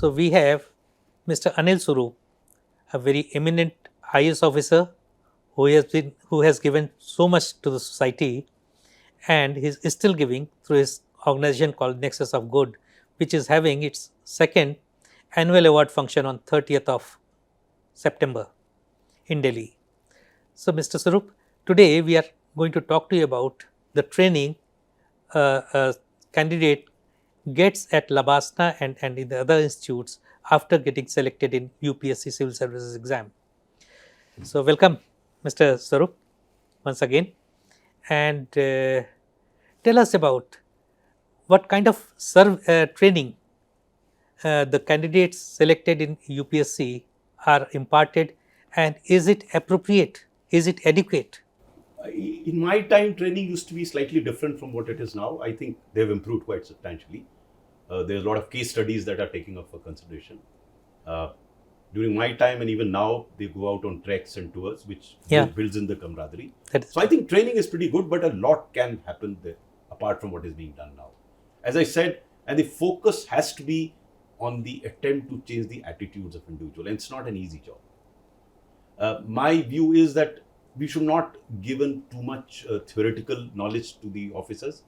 So we have Mr. Anil Swarup, a very eminent IAS officer who has given so much to the society, and he is still giving through his organization called Nexus of Good, which is having its second annual award function on 30th of September in Delhi. So, Mr. Swarup, today we are going to talk to you about the training a candidate gets at LBSNAA and in the other institutes after getting selected in UPSC Civil Services exam. So, welcome, Mr. Swarup, once again, and tell us about what kind of training the candidates selected in UPSC are imparted, and is it appropriate? Is it adequate? In my time, training used to be slightly different from what it is now. I think they've improved quite substantially. There's a lot of case studies that are taken up for consideration. During my time and even now, they go out on treks and tours, which builds in the camaraderie. So I think training is pretty good, but a lot can happen there apart from what is being done now. As I said, and the focus has to be on the attempt to change the attitudes of individuals, and it's not an easy job. My view is that we should not give too much theoretical knowledge to the officers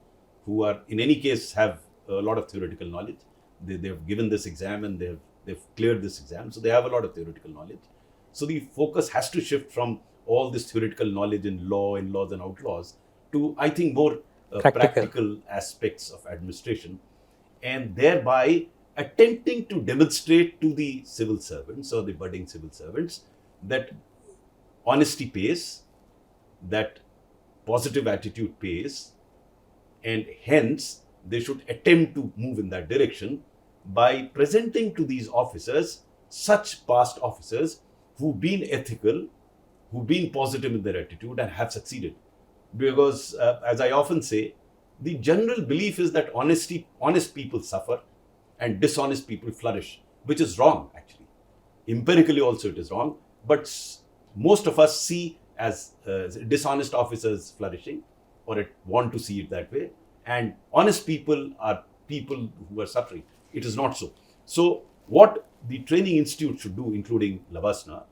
who are, in any case, have a lot of theoretical knowledge. They've given this exam and they've cleared this exam, so they have a lot of theoretical knowledge. So the focus has to shift from all this theoretical knowledge in law, in laws and outlaws to, I think, more practical aspects of administration, and thereby attempting to demonstrate to the civil servants or the budding civil servants that honesty pays, that positive attitude pays, and hence they should attempt to move in that direction by presenting to these officers such past officers who've been ethical, who've been positive in their attitude and have succeeded. Because as I often say, the general belief is that honest people suffer and dishonest people flourish, which is wrong actually. Empirically also it is wrong, but most of us see as dishonest officers flourishing, or want to see it that way, and honest people are people who are suffering. It is not so. So what the training institute should do, including LBSNAA,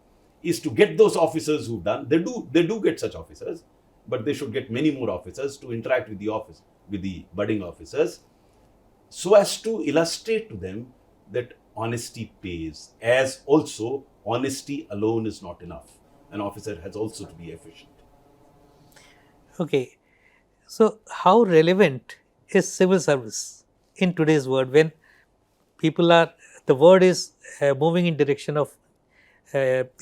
is to get those officers who've done, they do get such officers, but they should get many more officers to interact with the budding officers, so as to illustrate to them that honesty pays, as also honesty alone is not enough. An officer has also to be efficient. Okay. So, how relevant is civil service in today's world when the world is moving in direction of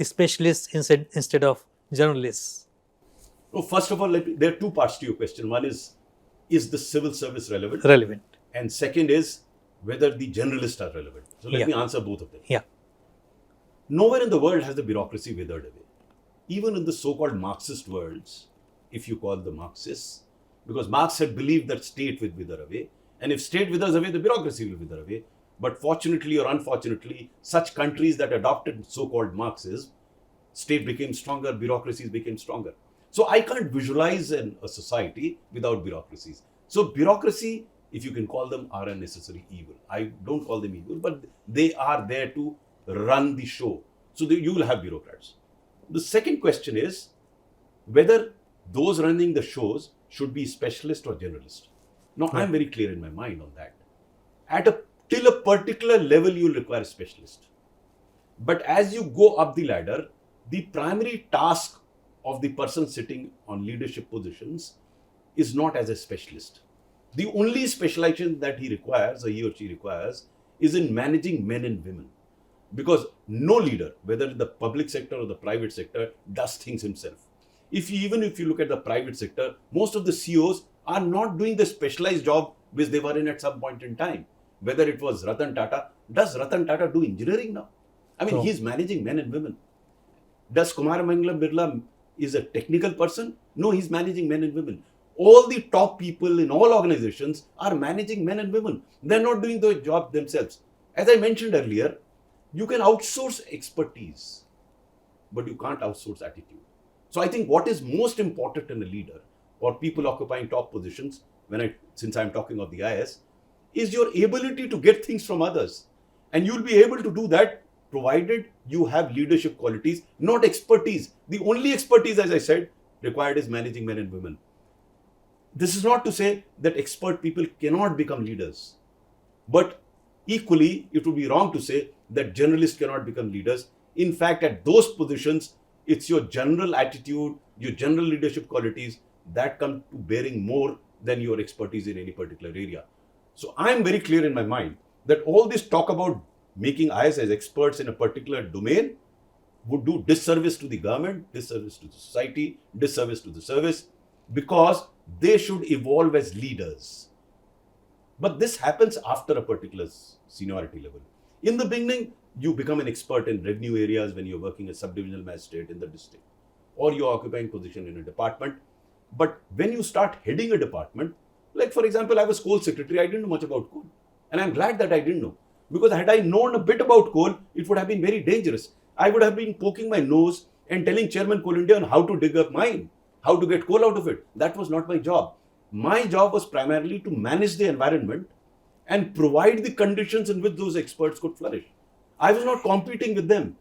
specialists instead of generalists? So first of all, there are two parts to your question. One is the civil service relevant? Relevant. And second is whether the generalists are relevant. So let me answer both of them. Yeah. Nowhere in the world has the bureaucracy withered away. Even in the so-called Marxist worlds, if you call them Marxists, because Marx had believed that state would wither away, and if state withers away, the bureaucracy will wither away. But fortunately or unfortunately, such countries that adopted so-called Marxism, state became stronger, bureaucracies became stronger. So I can't visualize a society without bureaucracies. So bureaucracy, if you can call them, are a necessary evil. I don't call them evil, but they are there to run the show. So you will have bureaucrats. The second question is whether those running the shows should be specialist or generalist. Now, I'm very clear in my mind on that. Till a particular level, you will require a specialist. But as you go up the ladder, the primary task of the person sitting on leadership positions is not as a specialist. The only specialization that he or she requires, is in managing men and women. Because no leader, whether in the public sector or the private sector, does things himself. Even if you look at the private sector, most of the CEOs are not doing the specialized job which they were in at some point in time. Whether it was Ratan Tata, does Ratan Tata do engineering now? I mean, he's managing men and women. Does Kumar Mangalam Birla is a technical person? No, he's managing men and women. All the top people in all organizations are managing men and women. They're not doing the job themselves. As I mentioned earlier, you can outsource expertise, but you can't outsource attitude. So I think what is most important in a leader or people occupying top positions, since I'm talking of the IAS, is your ability to get things from others And you'll be able to do that provided you have leadership qualities, not expertise. The only expertise, as I said, required is managing men and women. This is not to say that expert people cannot become leaders. But equally, it would be wrong to say that generalists cannot become leaders. In fact, at those positions, it's your general attitude, your general leadership qualities that come to bearing more than your expertise in any particular area. So I'm very clear in my mind that all this talk about making IAS as experts in a particular domain would do disservice to the government, disservice to the society, disservice to the service, because they should evolve as leaders. But this happens after a particular seniority level. In the beginning, you become an expert in revenue areas when you're working as subdivisional magistrate in the district, or you're occupying position in a department. But when you start heading a department, like for example, I was coal secretary, I didn't know much about coal. And I'm glad that I didn't know. Because had I known a bit about coal, it would have been very dangerous. I would have been poking my nose and telling Chairman Coal India on how to dig up mine, how to get coal out of it. That was not my job. My job was primarily to manage the environment and provide the conditions in which those experts could flourish. I was not competing with them.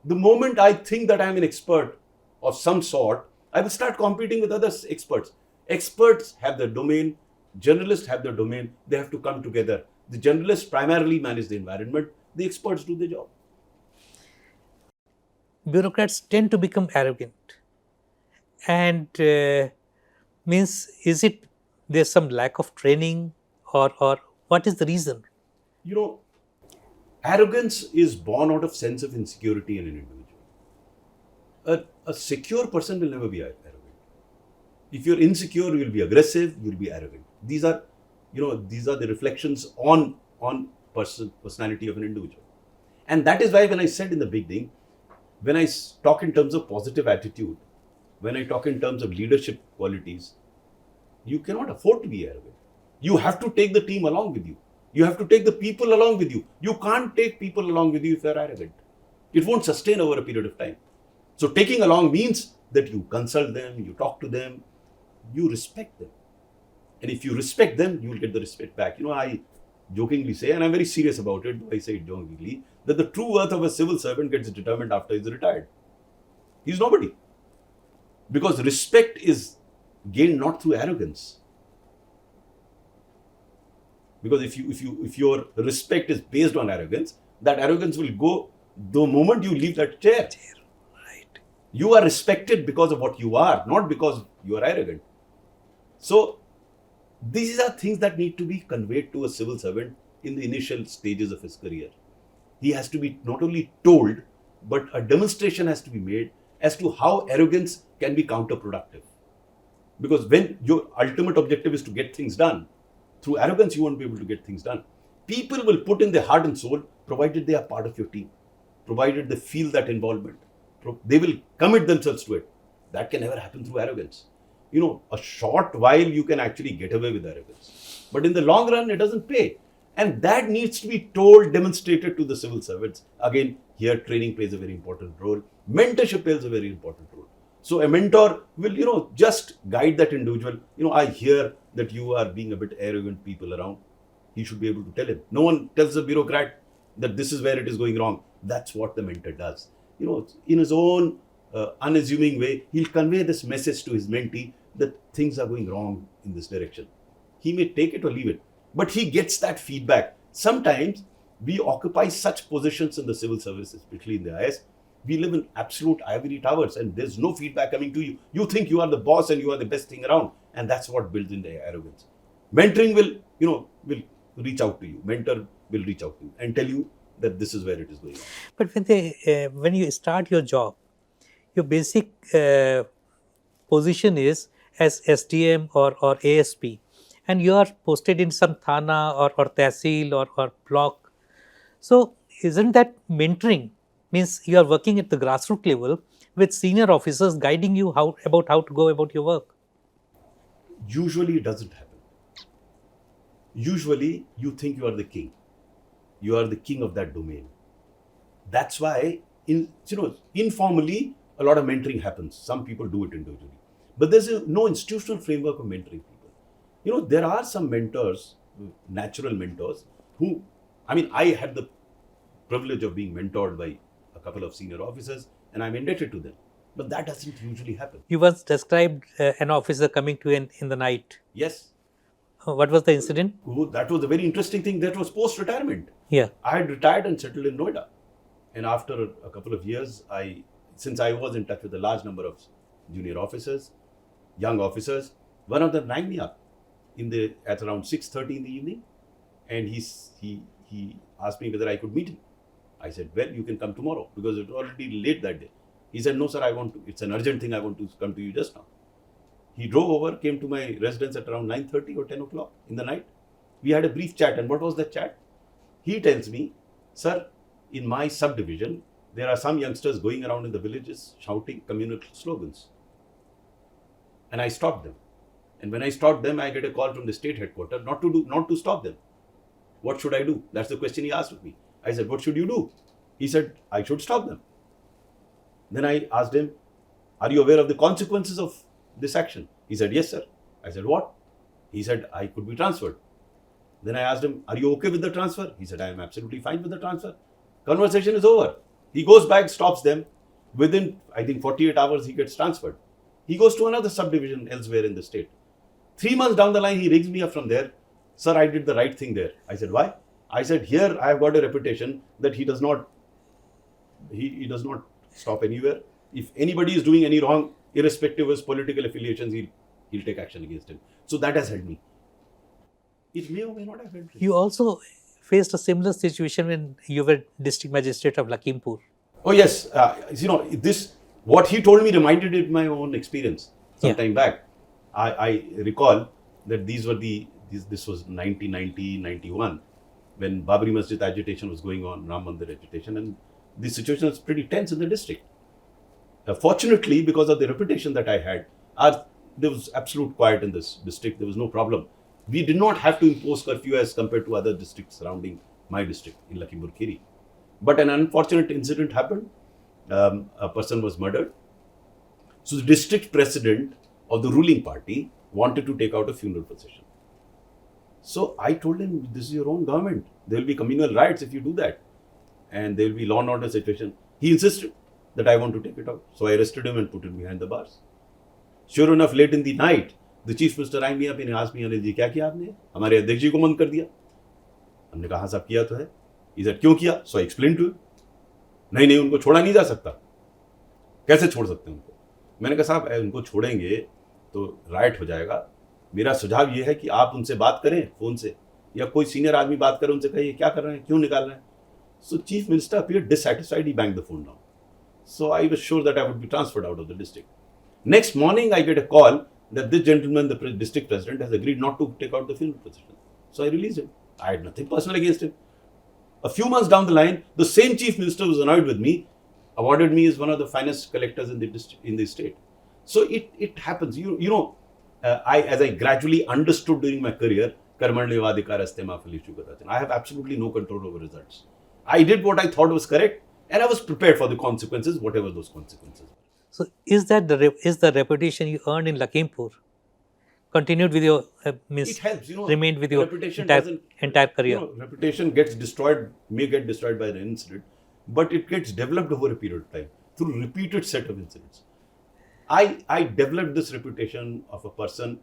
The moment I think that I am an expert of some sort, I will start competing with other experts. Experts have their domain, generalists have their domain, they have to come together. The generalists primarily manage the environment, the experts do the job. Bureaucrats tend to become arrogant. And means, is it there's some lack of training, or what is the reason? You know, arrogance is born out of sense of insecurity in an individual. A secure person will never be arrogant. If you're insecure, you'll be aggressive, you'll be arrogant. These are the reflections on personality of an individual. And that is why when I said in the beginning, when I talk in terms of positive attitude, when I talk in terms of leadership qualities, you cannot afford to be arrogant. You have to take the team along with you. You have to take the people along with you. You can't take people along with you if you're arrogant. It won't sustain over a period of time. So taking along means that you consult them, you talk to them, you respect them. And if you respect them, you will get the respect back. I jokingly say, and I'm very serious about it, I say it jokingly, that the true worth of a civil servant gets determined after he's retired. He's nobody. Because respect is gained not through arrogance. Because if your respect is based on arrogance, that arrogance will go the moment you leave that chair. Right. You are respected because of what you are, not because you are arrogant. So these are things that need to be conveyed to a civil servant in the initial stages of his career. He has to be not only told, but a demonstration has to be made as to how arrogance can be counterproductive. Because when your ultimate objective is to get things done, through arrogance you won't be able to get things done. People will put in their heart and soul, provided they are part of your team, provided they feel that involvement. They will commit themselves to it. That can never happen through arrogance. A short while you can actually get away with arrogance. But in the long run, it doesn't pay. And that needs to be told, demonstrated to the civil servants. Again, here training plays a very important role. Mentorship plays a very important role. So a mentor will, just guide that individual. I hear that you are being a bit arrogant people around. He should be able to tell him. No one tells a bureaucrat that this is where it is going wrong. That's what the mentor does. In his own unassuming way, he'll convey this message to his mentee that things are going wrong in this direction. He may take it or leave it, but he gets that feedback. Sometimes we occupy such positions in the civil service, especially in the IAS. We live in absolute ivory towers and there's no feedback coming to you. You think you are the boss and you are the best thing around, and that's what builds in the arrogance. Mentoring will reach out to you. Mentor will reach out to you and tell you that this is where it is going. But when you start your job, your basic position is as SDM or ASP, and you are posted in some thana or tehsil or block. So isn't that mentoring? Means you are working at the grassroots level with senior officers guiding you about how to go about your work. Usually it doesn't happen. Usually you think you are the king. You are the king of that domain. That's why informally a lot of mentoring happens. Some people do it individually. But there's no institutional framework of mentoring people. There are some mentors, natural mentors, who, I had the privilege of being mentored by a couple of senior officers, and I'm indebted to them. But that doesn't usually happen. You once described an officer coming to you in the night. Yes. What was the incident? That was a very interesting thing. That was post-retirement. Yeah. I had retired and settled in Noida. And after a couple of years, since I was in touch with a large number of junior officers, young officers, one of them rang me up at around 6:30 in the evening, and he asked me whether I could meet him. I said, well, you can come tomorrow, because it was already late that day. He said, no, sir, it's an urgent thing. I want to come to you just now. He drove over, came to my residence at around 9:30 or 10 o'clock in the night. We had a brief chat. And what was that chat? He tells me, sir, in my subdivision, there are some youngsters going around in the villages shouting communal slogans. And I stopped them. And when I stopped them, I get a call from the state headquarters not to stop them. What should I do? That's the question he asked of me. I said, what should you do? He said, I should stop them. Then I asked him, are you aware of the consequences of this action? He said, yes, sir. I said, what? He said, I could be transferred. Then I asked him, are you okay with the transfer? He said, I am absolutely fine with the transfer. Conversation is over. He goes back, stops them. Within, I think, 48 hours, he gets transferred. He goes to another subdivision elsewhere in the state. 3 months down the line, he rings me up from there. Sir, I did the right thing there. I said, why? I said, here I have got a reputation that he does not stop anywhere. If anybody is doing any wrong, irrespective of his political affiliations, he'll take action against him. So that has helped me. It may or may not have helped me. You also faced a similar situation when you were district magistrate of Lakhimpur. Oh yes, what he told me reminded me of my own experience some time back. I recall that this was 1990-91 when Babri Masjid agitation was going on, Ram Mandir agitation, and the situation was pretty tense in the district. Fortunately, because of the reputation that I had, there was absolute quiet in this district. There was no problem. We did not have to impose curfew as compared to other districts surrounding my district in Lakhimpur Kheri. But an unfortunate incident happened. A person was murdered. So the district president of the ruling party wanted to take out a funeral procession. So I told him, this is your own government. There will be communal riots if you do that. And there will be law and order situation. He insisted that I want to take it out. So I arrested him and put him behind the bars. Sure enough, late in the night, the chief minister rang me up and asked me, Anil ji, क्या किया आपने? हमारे अध्यक्ष जी को बंद कर दिया. हमने कहा, हाँ साहब किया तो है. He said, क्यों किया? So I explained to him. नहीं, उनको छोड़ा नहीं जा सकता. कैसे छोड़ सकते हैं उनको? मैंने कहा, साहब उनको छोड़ेंगे तो राइट हो जाएगा. मेरा सुझाव ये है कि आप उनसे बात करें फोन से, या कोई सीनियर आदमी बात करे, उनसे कहिए क्या कर रहे हैं, क्यों निकाल रहे हैं. So chief minister appeared dissatisfied. He banged the phone down. So I was sure that I would be transferred out of the district. Next morning, I get a call that this gentleman, the district president, has agreed not to take out the funeral procession. So I released him. I had nothing personal against him. A few months down the line, the same chief minister was annoyed with me, awarded me as one of the finest collectors in the state. So it happens. As I gradually understood during my career, I have absolutely no control over results. I did what I thought was correct, and I was prepared for the consequences, whatever those consequences were. So is the reputation you earned in Lakhimpur continued with your it helps, remained with your entire career? Reputation may get destroyed by an incident, but it gets developed over a period of time through repeated set of incidents. I developed this reputation of a person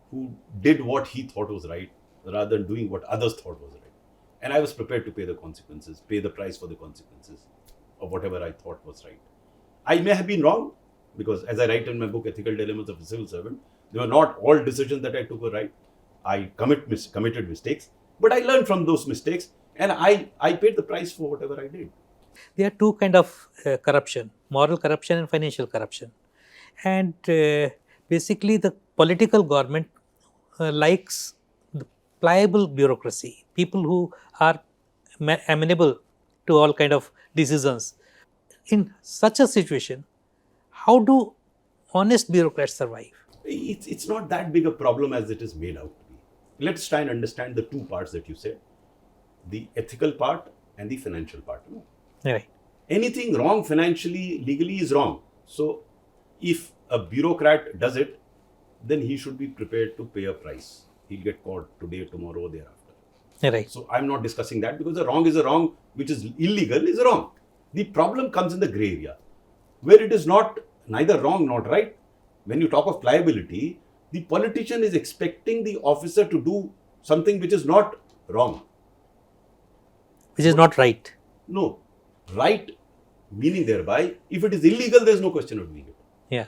who did what he thought was right rather than doing what others thought was right. And I was prepared to pay the consequences, pay the price for the consequences of whatever I thought was right. I may have been wrong, because as I write in my book, Ethical Dilemmas of a Civil Servant, they were not all decisions that I took were right. I committed mistakes, but I learned from those mistakes, and I paid the price for whatever I did. There are two kinds of corruption: moral corruption and financial corruption. And basically, the political government likes the pliable bureaucracy, people who are amenable to all kind of decisions. In such a situation, how do honest bureaucrats survive? It's not that big a problem as it is made out to be. Let's try and understand the two parts that you said, the ethical part and the financial part. Right. Anything wrong financially, legally is wrong. So if a bureaucrat does it, then he should be prepared to pay a price. He'll get caught today, tomorrow, thereafter. Right. So I'm not discussing that, because the wrong is a wrong, which is illegal is wrong. The problem comes in the gray area, where it is not neither wrong nor right. When you talk of pliability, the politician is expecting the officer to do something which is not wrong. Which is not right. No, right meaning thereby, if it is illegal, there is no question of doing it. Yeah.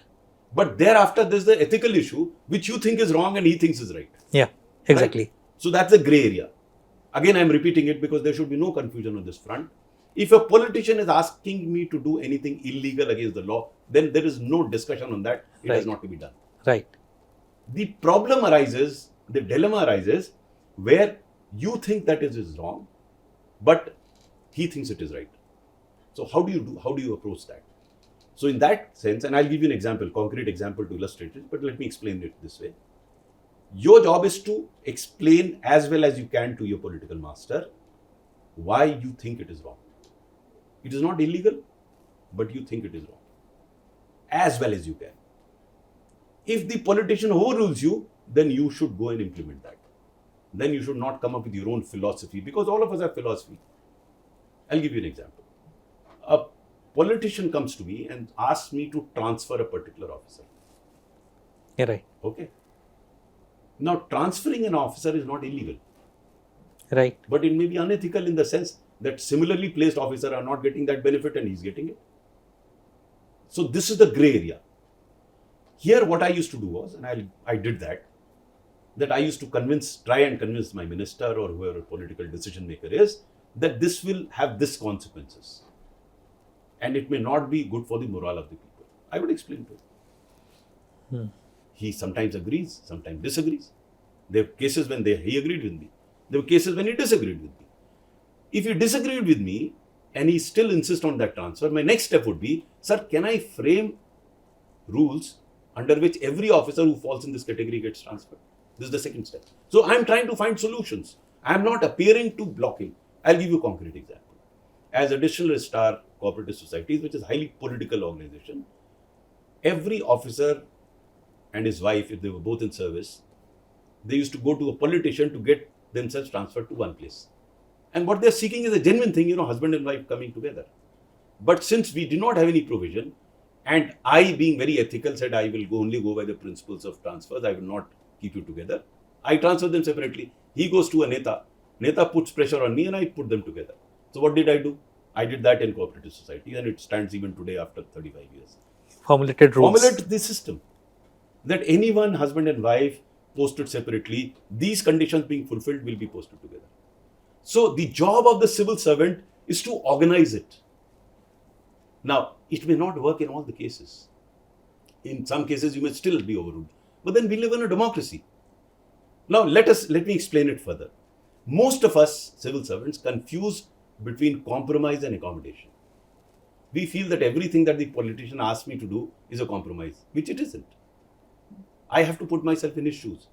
But thereafter, there's the ethical issue, which you think is wrong and he thinks is right. Yeah, exactly. Right? So that's the gray area. Again, I'm repeating it because there should be no confusion on this front. If a politician is asking me to do anything illegal against the law, then there is no discussion on that. It has not to be done. Right. The problem arises, the dilemma arises, where you think that it is wrong, but he thinks it is right. So how do you approach that? So in that sense, and I'll give you an example, concrete example to illustrate it, but let me explain it this way. Your job is to explain as well as you can to your political master why you think it is wrong. It is not illegal, but you think it is wrong. As well as you can. If the politician overrules you, then you should go and implement that. Then you should not come up with your own philosophy, because all of us have philosophy. I'll give you an example. A politician comes to me and asks me to transfer a particular officer. Yeah, right. Okay. Now, transferring an officer is not illegal. Right. But it may be unethical in the sense that similarly placed officers are not getting that benefit and he's getting it. So this is the gray area. Here what I used to do was, and I did that I used to try and convince my minister or whoever political decision maker is, that this will have this consequences. And it may not be good for the morale of the people. I would explain to him. He sometimes agrees, sometimes disagrees. There were cases when he agreed with me. There were cases when he disagreed with me. If he disagreed with me and he still insists on that transfer, my next step would be, sir, can I frame rules under which every officer who falls in this category gets transferred? This is the second step. So I'm trying to find solutions. I'm not appearing to blocking. I'll give you a concrete example. As additional registrar cooperative societies, which is a highly political organization, every officer and his wife, if they were both in service, they used to go to a politician to get themselves transferred to one place. And what they're seeking is a genuine thing, husband and wife coming together. But since we did not have any provision, and I, being very ethical, said I will only go by the principles of transfers, I will not keep you together, I transfer them separately. He goes to a Neta. Neta puts pressure on me and I put them together. So what did I do? I did that in cooperative society, and it stands even today after 35 years. Formulated rules. Formulate the system that anyone, husband and wife, posted separately, these conditions being fulfilled will be posted together. So the job of the civil servant is to organize it. Now, it may not work in all the cases. In some cases, you may still be overruled. But then we live in a democracy. Now, let me explain it further. Most of us civil servants confuse between compromise and accommodation. We feel that everything that the politician asks me to do is a compromise, which it isn't. I have to put myself in his shoes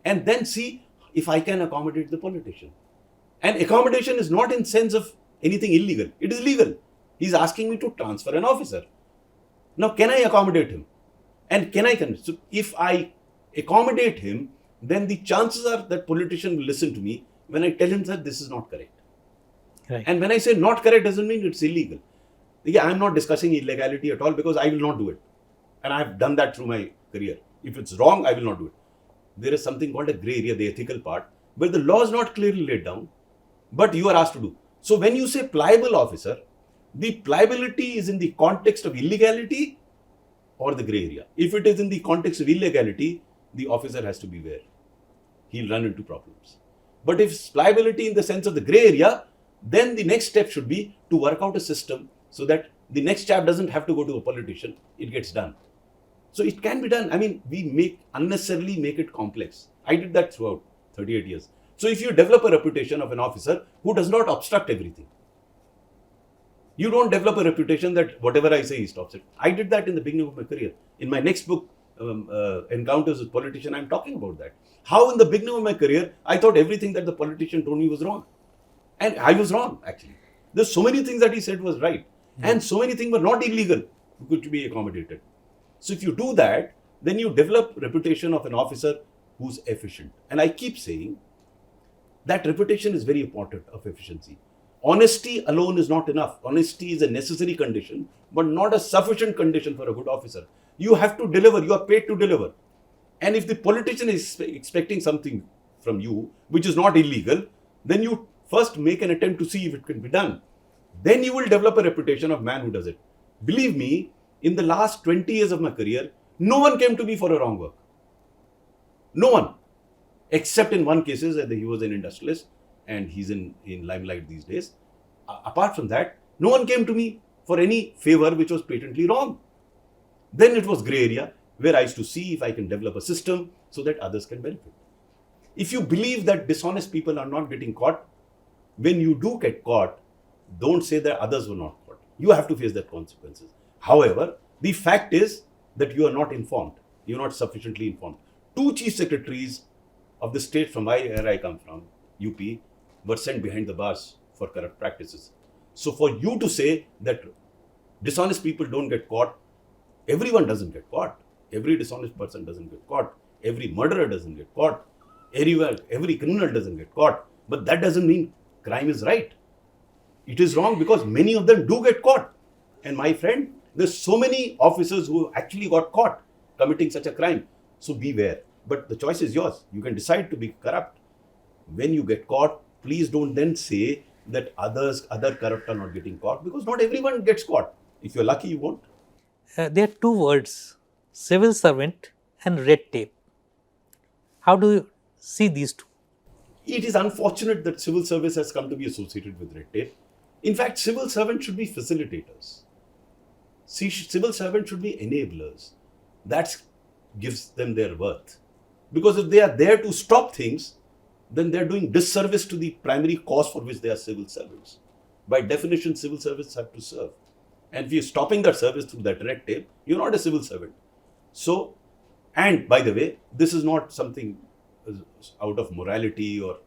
and then see if I can accommodate the politician. And accommodation is not in sense of anything illegal. It is legal. He's asking me to transfer an officer. Now, can I accommodate him? And can I convince? So, if I accommodate him, then the chances are that politician will listen to me when I tell him that this is not correct. Right. And when I say not correct doesn't mean it's illegal. Yeah, I'm not discussing illegality at all, because I will not do it. And I have done that through my career. If it's wrong, I will not do it. There is something called a grey area, the ethical part, where the law is not clearly laid down, but you are asked to do. So when you say pliable officer, the pliability is in the context of illegality or the grey area. If it is in the context of illegality, the officer has to beware. He'll run into problems. But if it's pliability in the sense of the grey area, then the next step should be to work out a system so that the next chap doesn't have to go to a politician, it gets done. So it can be done. I mean, we unnecessarily make it complex. I did that throughout 38 years. So if you develop a reputation of an officer who does not obstruct everything, you don't develop a reputation that whatever I say, he stops it. I did that in the beginning of my career. In my next book, Encounters with Politicians, I'm talking about that. How in the beginning of my career, I thought everything that the politician told me was wrong. And I was wrong, actually. There's so many things that he said was right. And so many things were not illegal, could be accommodated. So if you do that, then you develop reputation of an officer who's efficient. And I keep saying, That reputation is very important of efficiency. Honesty alone is not enough. Honesty is a necessary condition, but not a sufficient condition for a good officer. You have to deliver. You are paid to deliver. And if the politician is expecting something from you, which is not illegal, then you first make an attempt to see if it can be done. Then you will develop a reputation of man who does it. Believe me, in the last 20 years of my career, no one came to me for a wrong work. No one. Except in one case that he was an industrialist and he's in limelight these days. Apart from that, no one came to me for any favor which was patently wrong. Then it was grey area where I used to see if I can develop a system so that others can benefit. If you believe that dishonest people are not getting caught, when you do get caught, don't say that others were not caught. You have to face the consequences. However, the fact is that you are not informed. You are not sufficiently informed. 2 chief secretaries of the state from where I come from, UP, were sent behind the bars for corrupt practices. So for you to say that dishonest people don't get caught, everyone doesn't get caught. Every dishonest person doesn't get caught. Every murderer doesn't get caught. Every criminal doesn't get caught. But that doesn't mean crime is right. It is wrong because many of them do get caught. And my friend, there's so many officers who actually got caught committing such a crime. So beware. But the choice is yours. You can decide to be corrupt. When you get caught, please don't then say that other corrupt are not getting caught, because not everyone gets caught. If you're lucky, you won't. There are 2 words, civil servant and red tape. How do you see these 2? It is unfortunate that civil service has come to be associated with red tape. In fact, civil servants should be facilitators. Civil servants should be enablers. That gives them their worth. Because if they are there to stop things, then they are doing disservice to the primary cause for which they are civil servants. By definition, civil servants have to serve. And if you're stopping that service through that red tape, you're not a civil servant. So, and by the way, this is not something out of morality or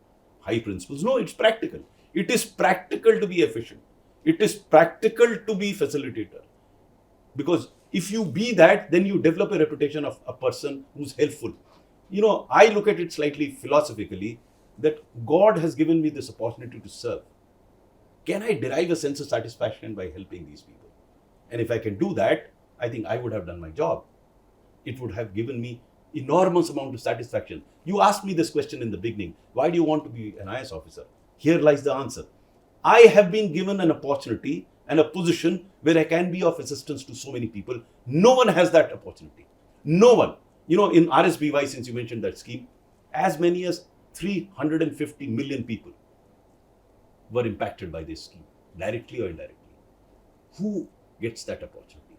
high principles. No, it's practical. It is practical to be efficient. It is practical to be facilitator. Because if you be that, then you develop a reputation of a person who's helpful. You know, I look at it slightly philosophically that God has given me this opportunity to serve. Can I derive a sense of satisfaction by helping these people? And if I can do that, I think I would have done my job. It would have given me enormous amount of satisfaction. You asked me this question in the beginning. Why do you want to be an IAS officer? Here lies the answer. I have been given an opportunity and a position where I can be of assistance to so many people. No one has that opportunity. No one. You know, in RSBY, since you mentioned that scheme, as many as 350 million people were impacted by this scheme, directly or indirectly. Who gets that opportunity?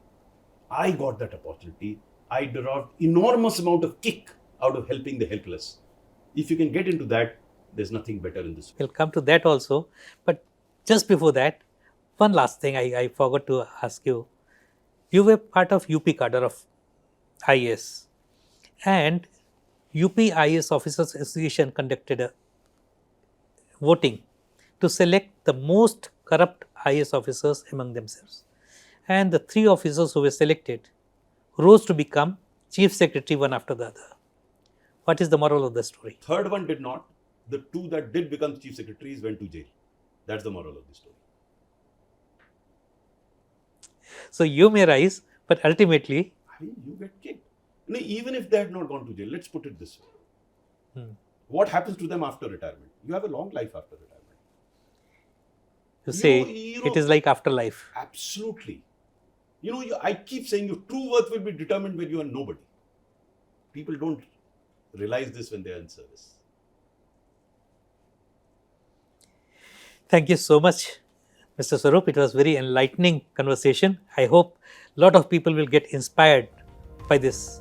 I got that opportunity. I derived enormous amount of kick out of helping the helpless. If you can get into that, there's nothing better in this. We'll come to that also. But just before that, one last thing I forgot to ask you. You were part of UP Cadre of IAS, and UP IAS Officers Association conducted a voting to select the most corrupt IAS officers among themselves. And the 3 officers who were selected rose to become Chief Secretary one after the other. What is the moral of the story? Third one did not. The 2 that did become Chief Secretaries went to jail. That's the moral of the story. So you may rise, but ultimately, I mean, you get kicked. You know, even if they had not gone to jail, let's put it this way. What happens to them after retirement? You have a long life after retirement. You say know, it is like afterlife. Absolutely. You know, I keep saying your true worth will be determined when you are nobody. People don't realize this when they are in service. Thank you so much, Mr. Swarup. It was very enlightening conversation. I hope a lot of people will get inspired by this